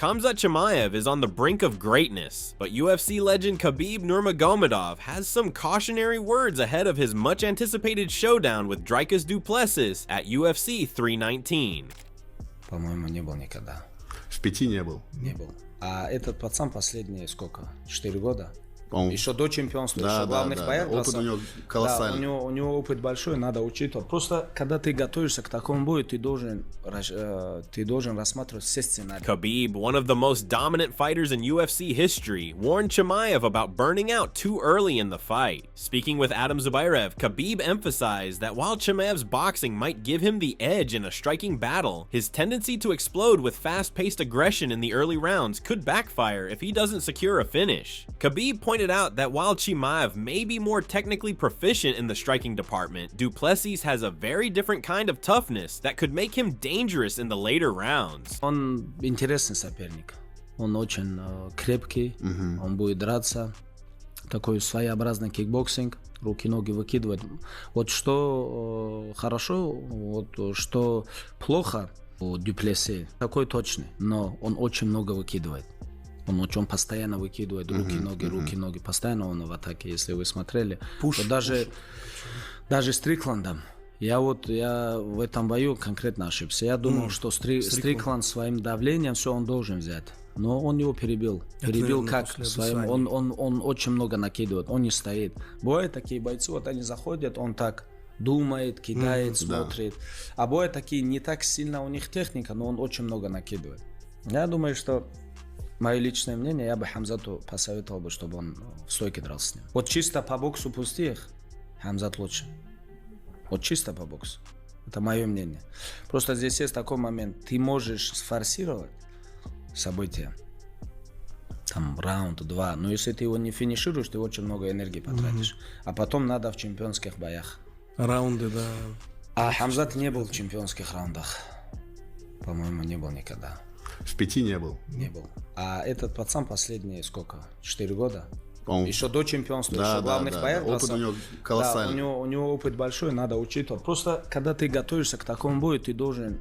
Khamzat Chimaev is on the brink of greatness, but UFC legend Khabib Nurmagomedov has some cautionary words ahead of his much-anticipated showdown with Dricus du Plessis at UFC 319. По-моему, не был никогда. В 5 не был? Не был. А этот пацан последние сколько? 4 года? Он... Еще до чемпионства, да, еще в главных боях. Опыт у него колоссальный. Да, у него опыт большой, надо учитывать. Просто, когда ты готовишься к такому бою, ты должен рассматривать все сценарии. Khabib, one of the most dominant fighters in UFC history, warned Chimaev about burning out too early in the fight. Speaking with Adam Zubairev, Khabib emphasized that while Chimaev's boxing might give him the edge in a striking battle, his tendency to explode with fast-paced aggression in the early rounds could backfire if he doesn't secure a finish. Khabib pointed out that while Chimaev may be more technically proficient in the striking department, du Plessis has a very different kind of toughness that could make him dangerous in the later rounds. Он интересный соперник. Он очень крепкий, он будет драться. Такой своеобразный кикбоксинг, руки-ноги выкидывать. Вот что хорошо, вот что плохо у дю Плесси, такой точный, но он очень много выкидывает. Он постоянно выкидывает руки-ноги, постоянно он в атаке, если вы смотрели. Даже Стрикландом. Я в этом бою конкретно ошибся. Я думал, что Стрикланд своим давлением все он должен взять. Но он его перебил. Перебил как своим. Он очень много накидывает, он не стоит. Бывают такие бойцы, вот они заходят, он так думает, кидает, смотрит. А бывают такие, не так сильно у них техника, но он очень много накидывает. Я думаю, что мое личное мнение, я бы Хамзату посоветовал бы, чтобы он в стойке дрался с ним. Вот чисто по боксу пустых, Хамзат лучше. Вот чисто по боксу. Это мое мнение. Просто здесь есть такой момент. Ты можешь сфорсировать события. Там раунд, 2. Но если ты его не финишируешь, ты очень много энергии потратишь. А потом надо в чемпионских боях. Раунды, да. А Хамзат не был в чемпионских раундах. По-моему, не был никогда. В 5 не был? Не был. А этот пацан последние сколько? 4 года? Он... Еще до чемпионства, еще в главных боях. Опыт у него колоссальный. Да, у него опыт большой, надо учитывать. Просто, когда ты готовишься к такому бою, ты должен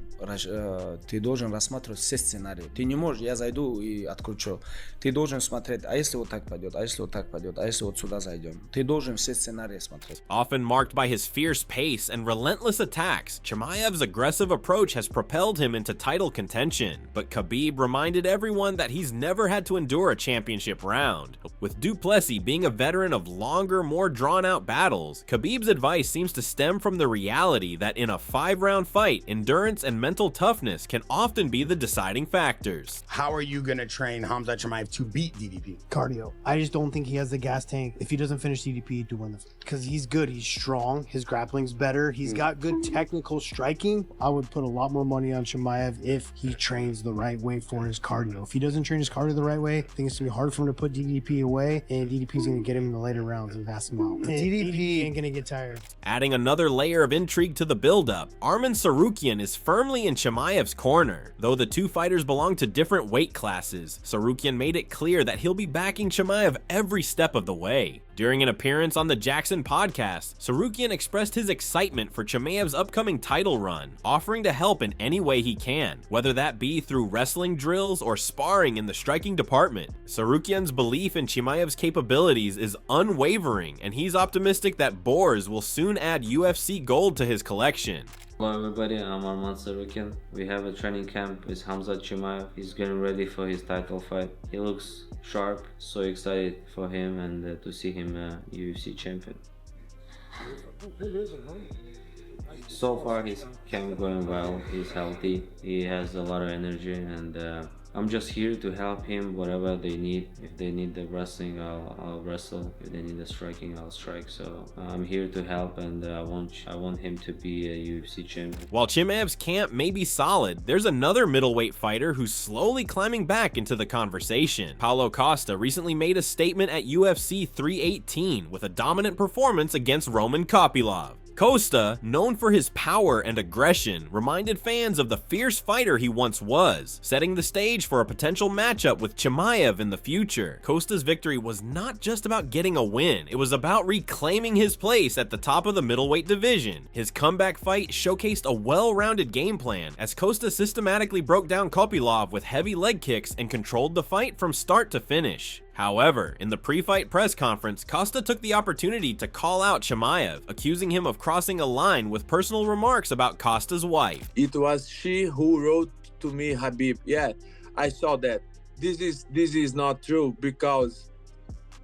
рассматривать все сценарии. Ты не можешь, я зайду и откручу. Ты должен смотреть, а если вот так пойдет, а если вот так пойдет, а если вот сюда зайдем. Ты должен все сценарии смотреть. Often marked by his fierce pace and relentless attacks, Chimaev's aggressive approach has propelled him into title contention. But Khabib reminded everyone that he's never had to endure a championship round. With du Plessis being a veteran of longer, more drawn-out battles, Khabib's advice seems to stem from the reality that in a 5-round fight, endurance and mental toughness can often be the deciding factors. How are you going to train Khamzat Chimaev to beat DDP? Cardio. I just don't think he has the gas tank. If he doesn't finish DDP, to win the fight. Because he's good, he's strong, his grappling's better, he's got good technical striking. I would put a lot more money on Chimaev if he trains the right way for his cardio. If he doesn't train his cardio the right way, I think it's going to be hard for him to put DDP away, and DDP's going to get him in the later rounds and pass him out. DDP ain't going to get tired. Adding another layer of intrigue to the build-up, Arman Tsarukyan is firmly in Chimaev's corner. Though the two fighters belong to different weight classes, Tsarukyan made it clear that he'll be backing Chimaev every step of the way. During an appearance on the Jackson podcast, Tsarukyan expressed his excitement for Chimaev's upcoming title run, offering to help in any way he can, whether that be through wrestling drills or sparring in the striking department. Tsarukyan's belief in Chimaev's capabilities is unwavering, and he's optimistic that Boers will soon add UFC gold to his collection. Hello everybody, I'm Arman Tsarukyan. We have a training camp with Khamzat Chimaev. He's getting ready for his title fight. He looks sharp, so excited for him and to see him UFC champion. So far his camp going well, he's healthy, he has a lot of energy, and I'm just here to help him whatever they need. If they need the wrestling, I'll wrestle. If they need the striking, I'll strike. So I'm here to help, and I want him to be a UFC champion. While Chimaev's camp may be solid, there's another middleweight fighter who's slowly climbing back into the conversation. Paulo Costa recently made a statement at UFC 318 with a dominant performance against Roman Kopylov. Costa, known for his power and aggression, reminded fans of the fierce fighter he once was, setting the stage for a potential matchup with Chimaev in the future. Costa's victory was not just about getting a win, it was about reclaiming his place at the top of the middleweight division. His comeback fight showcased a well-rounded game plan, as Costa systematically broke down Kopylov with heavy leg kicks and controlled the fight from start to finish. However, in the pre-fight press conference, Costa took the opportunity to call out Chimaev, accusing him of crossing a line with personal remarks about Costa's wife. It was she who wrote to me, Khabib. Yeah, I saw that. This is not true because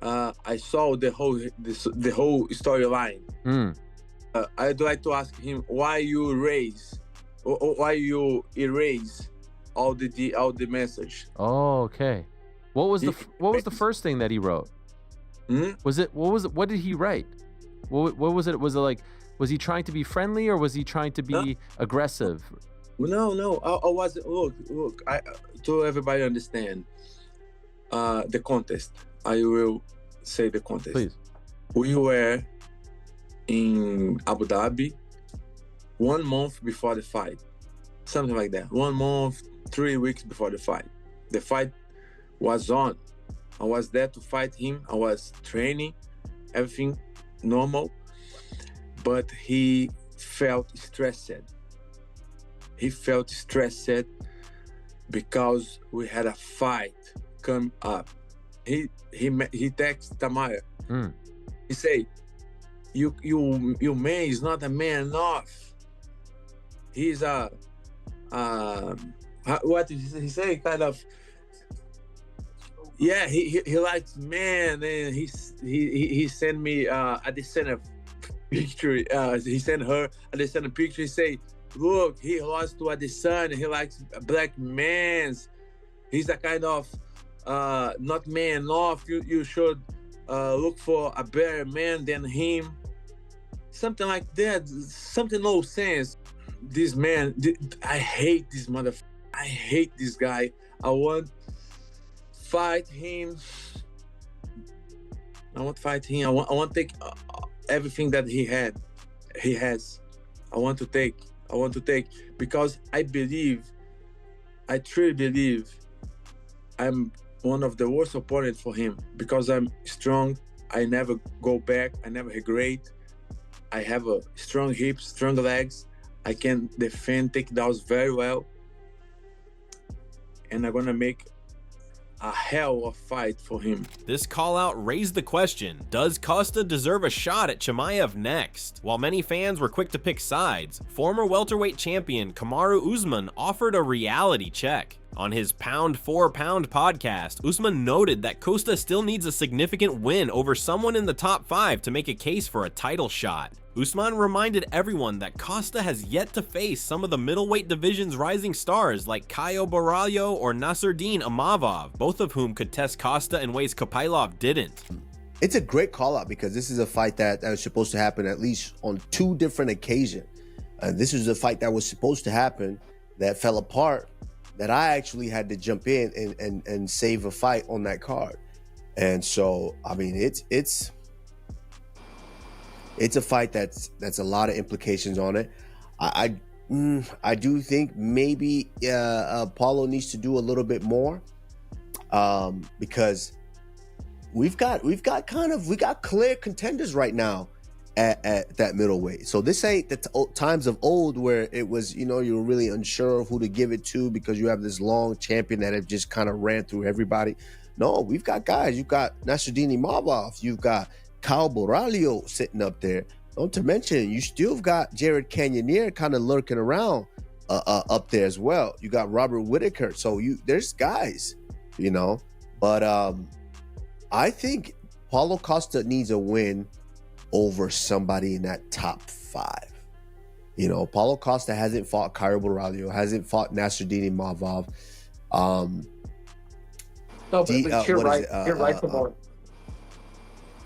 I saw the whole storyline. I'd like to ask him why you erase all the message. Oh, okay. What was the first thing that he wrote? What did he write? What was it? Was it like, was he trying to be friendly or was he trying to be aggressive? No. I wasn't. Look. To everybody understand the contest. I will say the contest. Please. We were in Abu Dhabi 1 month before the fight, something like that. 1 month, 3 weeks before the fight. The fight was on. I was there to fight him. I was training, everything normal, but he felt stressed. He felt stressed because we had a fight come up. He texted Tamara. He say, "You man is not a man enough. He's a what did he say? Kind of." Yeah, he likes man, and he sent me a descendant picture. He sent her a descendant picture. He say, "Look, he lost to Adesanya. He likes black mans. He's a kind of not man enough. You should look for a better man than him." Something like that. Something no sense. This man, I hate this motherfucker. I hate this guy. I want fight him. I want to fight him. I want to take everything that he has. I want to take because I truly believe I'm one of the worst opponents for him because I'm strong. I never go back. I never regret. I have a strong hips, strong legs. I can defend takedowns very well. And I'm gonna make a hell of a fight for him. This call-out raised the question, does Costa deserve a shot at Chimaev next? While many fans were quick to pick sides, former welterweight champion Kamaru Usman offered a reality check. On his Pound for Pound podcast, Usman noted that Costa still needs a significant win over someone in the top 5 to make a case for a title shot. Usman reminded everyone that Costa has yet to face some of the middleweight division's rising stars like Caio Borralho or Nasruddin Imavov, both of whom could test Costa in ways Kopylov didn't. It's a great call-out because this is a fight that was supposed to happen at least on 2 different occasions. This is a fight that was supposed to happen that fell apart, that I actually had to jump in and save a fight on that card. And so, I mean, it's a fight that's a lot of implications on it. I do think maybe Paulo needs to do a little bit more because we've got clear contenders right now at that middleweight. So this ain't the times of old where it was, you were really unsure of who to give it to because you have this long champion that have just kind of ran through everybody. No, we've got guys. You've got Nasruddin Imavov. You've got Caio Borralho sitting up there. Don't to mention, you still got Jared Cannonier kind of lurking around up there as well. You got Robert Whittaker. So there's guys, But I think Paulo Costa needs a win over somebody in that top 5. Paulo Costa hasn't fought Caio Borralho, hasn't fought Nasruddin Imavov. You're right. You're right, Paul.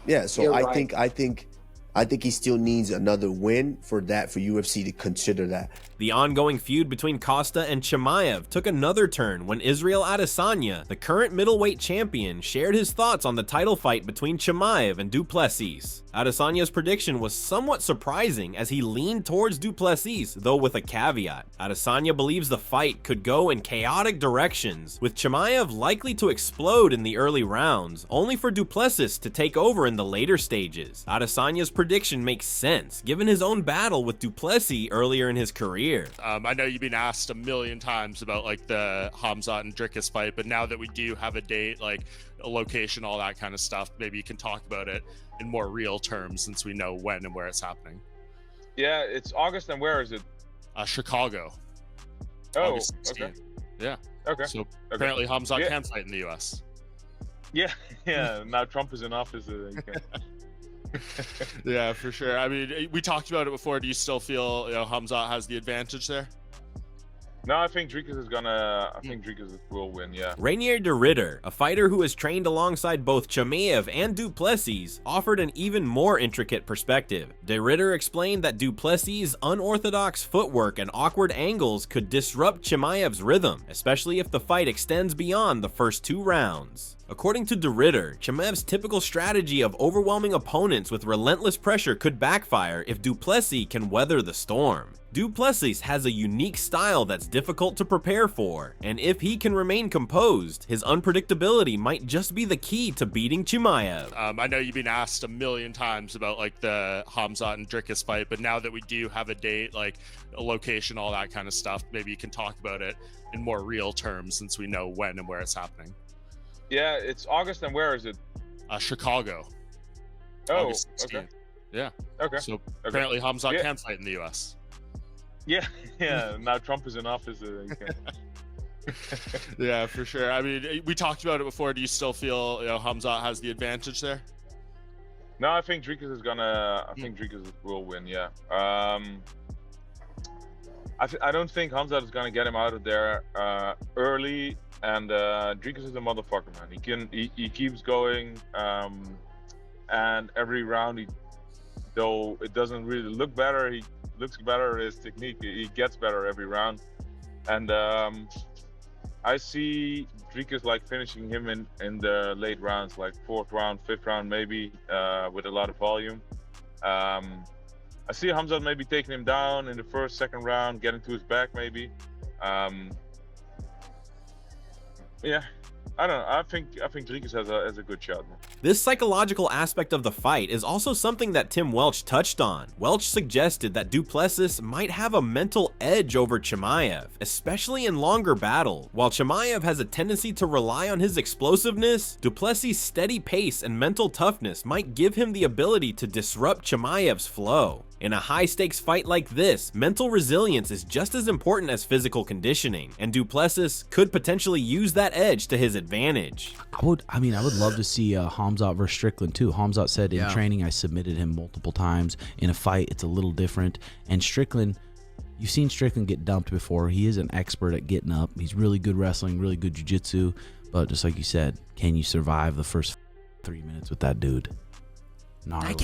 Yeah, so I think I think he still needs another win for UFC to consider that. The ongoing feud between Costa and Chimaev took another turn when Israel Adesanya, the current middleweight champion, shared his thoughts on the title fight between Chimaev and Du Plessis. Adesanya's prediction was somewhat surprising as he leaned towards Du Plessis, though with a caveat. Adesanya believes the fight could go in chaotic directions, with Chimaev likely to explode in the early rounds, only for Du Plessis to take over in the later stages. Adesanya's prediction makes sense, given his own battle with Du Plessis earlier in his career. I know you've been asked a million times about like the Khamzat and Dricus fight, but now that we do have a date, like a location, all that kind of stuff, maybe you can talk about it in more real terms since we know when and where it's happening. Yeah, it's August, and where is it? Chicago. Oh, August 16th. okay. Yeah. Okay. So apparently Khamzat can fight in the U.S. Yeah, yeah. Now Trump is in office. You can... Yeah, for sure. I mean, we talked about it before. Do you still feel Khamzat has the advantage there? No, I think Dricus is gonna. I think Dricus will win. Yeah. Rainier de Ridder, a fighter who has trained alongside both Chimaev and Du Plessis, offered an even more intricate perspective. De Ridder explained that Du Plessis' unorthodox footwork and awkward angles could disrupt Chimaev's rhythm, especially if the fight extends beyond the first 2 rounds. According to de Ridder, Chimaev's typical strategy of overwhelming opponents with relentless pressure could backfire if Du Plessis can weather the storm. Du Plessis has a unique style that's difficult to prepare for, and if he can remain composed, his unpredictability might just be the key to beating Chimaev. I know you've been asked a million times about like the Khamzat and Dricus fight, but now that we do have a date, like a location, all that kind of stuff, maybe you can talk about it in more real terms since we know when and where it's happening. Yeah, it's August, and where is it? Chicago. Oh, August 16th. okay. Yeah. Okay. So apparently Khamzat can fight in the U.S. Yeah, yeah. Now Trump is in office. You can... Yeah, for sure. I mean, we talked about it before. Do you still feel Khamzat has the advantage there? No, I think Dricus is gonna. I think Dricus will win. Yeah. I don't think Khamzat is gonna get him out of there early. And Dricus is a motherfucker, man. He keeps going, and every round, though it doesn't really look better, he looks better. His technique, he gets better every round. And I see Dricus like finishing him in the late rounds, like 4th round, 5th round, maybe, with a lot of volume. I see Khamzat maybe taking him down in the 1st, 2nd round, getting to his back, maybe. Yeah, I don't know. I think Dricus has a good shot, man. This psychological aspect of the fight is also something that Tim Welch touched on. Welch suggested that Du Plessis might have a mental edge over Chimaev, especially in longer battles. While Chimaev has a tendency to rely on his explosiveness, Du Plessis' steady pace and mental toughness might give him the ability to disrupt Chimaev's flow. In a high-stakes fight like this, mental resilience is just as important as physical conditioning, and Du Plessis could potentially use that edge to his advantage. I would love to see Khamzat versus Strickland too. Khamzat said in training, I submitted him multiple times. In a fight, it's a little different. And Strickland, you've seen Strickland get dumped before. He is an expert at getting up. He's really good wrestling, really good jiu-jitsu. But just like you said, can you survive the first 3 minutes with that dude? Gnarly.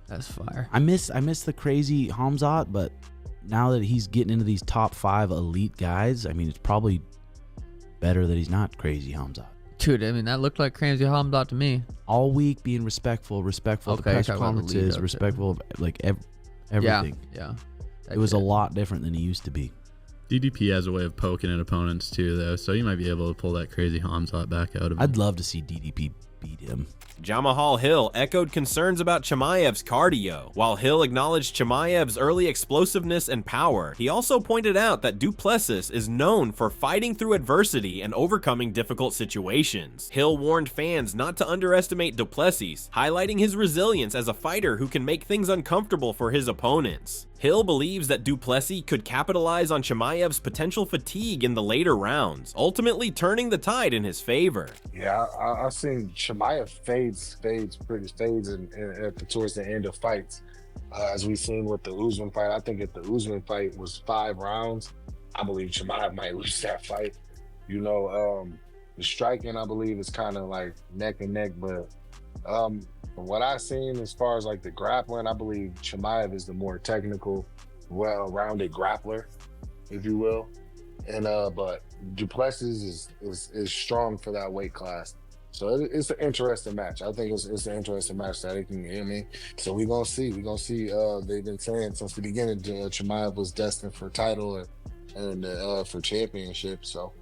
That's fire. I miss the crazy Khamzat, but now that he's getting into these top 5 elite guys, I mean, it's probably better that he's not crazy Khamzat. Dude, I mean, that looked like crazy Khamzat to me. All week being respectful of the press conferences, respectful of like everything. Yeah. It was a lot different than he used to be. DDP has a way of poking at opponents too, though, so you might be able to pull that crazy Khamzat back out of him. I'd love to see DDP beat him. Jamahal Hill echoed concerns about Chimaev's cardio. While Hill acknowledged Chimaev's early explosiveness and power, he also pointed out that Du Plessis is known for fighting through adversity and overcoming difficult situations. Hill warned fans not to underestimate Du Plessis, highlighting his resilience as a fighter who can make things uncomfortable for his opponents. Hill believes that Du Plessis could capitalize on Chimaev's potential fatigue in the later rounds, ultimately turning the tide in his favor. Yeah, I've seen Chimaev fades towards the end of fights. As we've seen with the Usman fight, I think if the Usman fight was 5 rounds, I believe Chimaev might lose that fight. You know, the striking, I believe, is kind of like neck and neck, but From what I've seen as far as like the grappling, I believe Chimaev is the more technical, well-rounded grappler, if you will. And but Duplessis is strong for that weight class. So it's an interesting match. I think it's an interesting match that it can, you know what I mean? So we're gonna see. We're gonna see. They've been saying since the beginning Chimaev was destined for title and for championship. So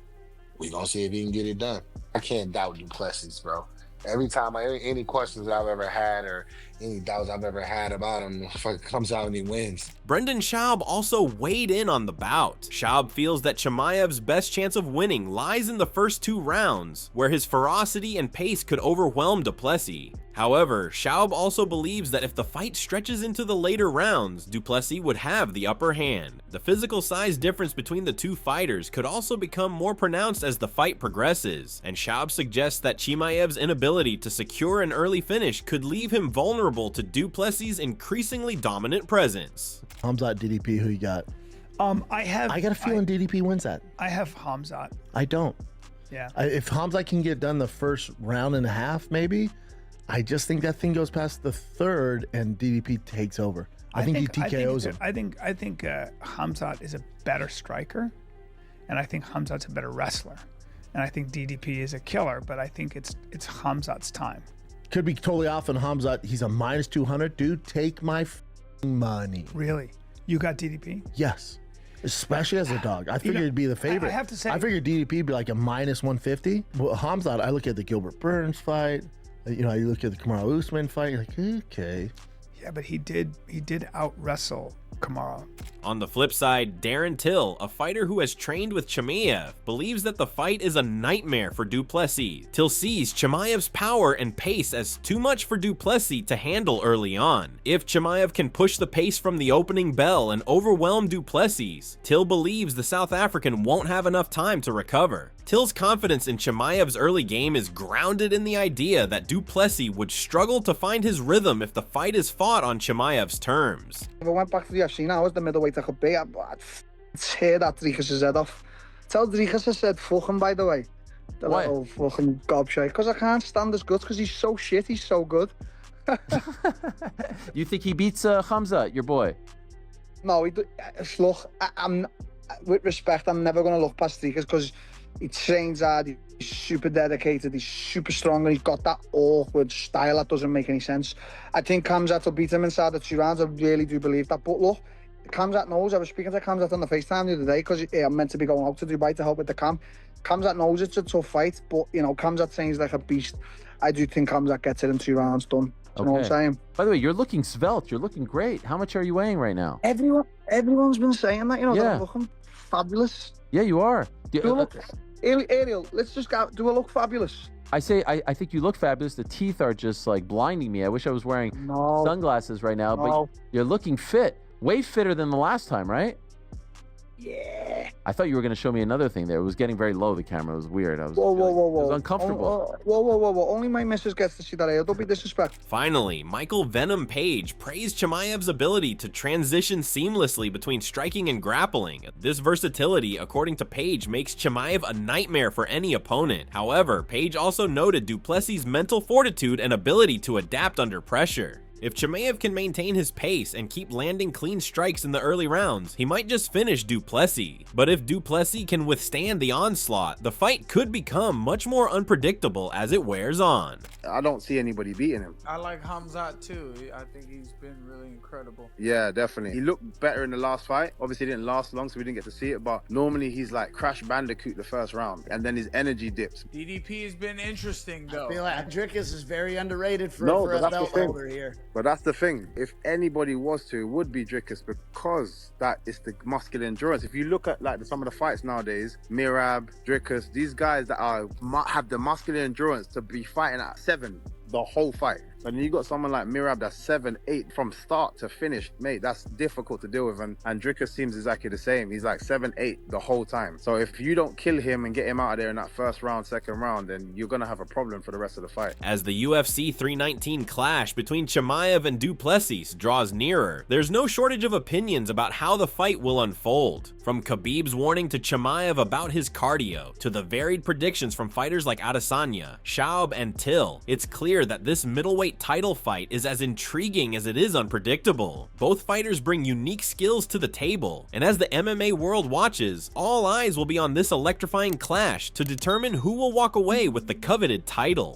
we're gonna see if he can get it done. I can't doubt Duplessis, bro. Every time any questions I've ever had or any doubts I've ever had about him, comes out and he wins. Brendan Schaub also weighed in on the bout. Schaub feels that Chimaev's best chance of winning lies in the first 2 rounds, where his ferocity and pace could overwhelm Duplessis. However, Schaub also believes that if the fight stretches into the later rounds, Duplessis would have the upper hand. The physical size difference between the 2 fighters could also become more pronounced as the fight progresses, and Schaub suggests that Chimaev's inability to secure an early finish could leave him vulnerable to Duplessis' increasingly dominant presence. Hamzat, DDP, who you got? I got a feeling DDP wins that. I have Hamzat. I don't. Yeah. If Hamzat can get done the first round and a half, maybe, I just think that thing goes past the 3rd and DDP takes over. I think he TKOs him. I think Hamzat is a better striker, and I think Hamzat's a better wrestler, and I think DDP is a killer. But I think it's Hamzat's time. Could be totally off on Hamzat. He's a minus 200, dude. Take my money. Really? You got DDP? Yes. Especially as a dog. I figured it'd be the favorite. I have to say, I figured DDP would be like a minus 150. Well, Hamzat, I look at the Gilbert Burns fight. You know, you look at the Kamaru Usman fight, you're like, okay. Yeah, but he did out wrestle Kamaru. On the flip side, Darren Till, a fighter who has trained with Chimaev, believes that the fight is a nightmare for Duplessis. Till sees Chimaev's power and pace as too much for Duplessis to handle early on. If Chimaev can push the pace from the opening bell and overwhelm Duplessis, Till believes the South African won't have enough time to recover. Till's confidence in Chimaev's early game is grounded in the idea that Duplessis would struggle to find his rhythm if the fight is fought on Chimaev's terms. If I went back to the UFC now, as the middleweight I could be, I'd tear that Dricus' head off. Tell Dricus I said fuck him, by the way. The little fucking gobshite. Because I can't stand his guts because he's so shit, he's so good. You think he beats Hamzat, your boy? No, look, with respect, I'm never going to look past Dricus because he trains hard, he's super dedicated, he's super strong, and he's got that awkward style that doesn't make any sense. I think Khamzat will beat him inside the 2 rounds. I really do believe that. But look, Khamzat knows. I was speaking to Khamzat on the FaceTime the other day because I'm meant to be going out to Dubai to help with the camp. Khamzat knows it's a tough fight, but, you know, Khamzat trains like a beast. I do think Khamzat gets it in 2 rounds done. Do you know what I'm saying? By the way, you're looking svelte. You're looking great. How much are you weighing right now? Everyone's been saying that, you know, that I'm looking fabulous. Yeah, you are. Ariel, let's just go. Do I look fabulous? I think you look fabulous. The teeth are just like blinding me. I wish I was wearing sunglasses right now, but you're looking fit. Way fitter than the last time, right? Yeah. I thought you were going to show me another thing there. It was getting very low, the camera. It was weird. I was, whoa. It was uncomfortable. Whoa. Only my missus gets to see that. Don't be disrespectful. Finally, Michael Venom Page praised Chimaev's ability to transition seamlessly between striking and grappling. This versatility, according to Page, makes Chimaev a nightmare for any opponent. However, Page also noted Duplessis' mental fortitude and ability to adapt under pressure. If Chimaev can maintain his pace and keep landing clean strikes in the early rounds, he might just finish Duplessis. But if Duplessis can withstand the onslaught, the fight could become much more unpredictable as it wears on. I don't see anybody beating him. I like Hamzat too. I think he's been really incredible. Yeah, definitely. He looked better in the last fight. Obviously, it didn't last long, so we didn't get to see it. But normally, he's like Crash Bandicoot the first round, and then his energy dips. DDP has been interesting, though. I feel like Dricus is very underrated for a belt holder here. But that's the thing. If anybody was to, it would be Dricus, because that is the muscular endurance. If you look at like some of the fights nowadays, Mirab, Dricus, these guys that have the muscular endurance to be fighting at 7 the whole fight. And you got someone like Mirab that's 7-8 from start to finish, mate, that's difficult to deal with. And Dricus seems exactly the same. He's like 7-8 the whole time. So if you don't kill him and get him out of there in that first round, second round, then you're gonna have a problem for the rest of the fight. As the UFC 319 clash between Chimaev and Duplessis draws nearer, there's no shortage of opinions about how the fight will unfold. From Khabib's warning to Chimaev about his cardio, to the varied predictions from fighters like Adesanya, Schaub, and Till, it's clear that this middleweight heavyweight title fight is as intriguing as it is unpredictable. Both fighters bring unique skills to the table, and as the MMA world watches, all eyes will be on this electrifying clash to determine who will walk away with the coveted title.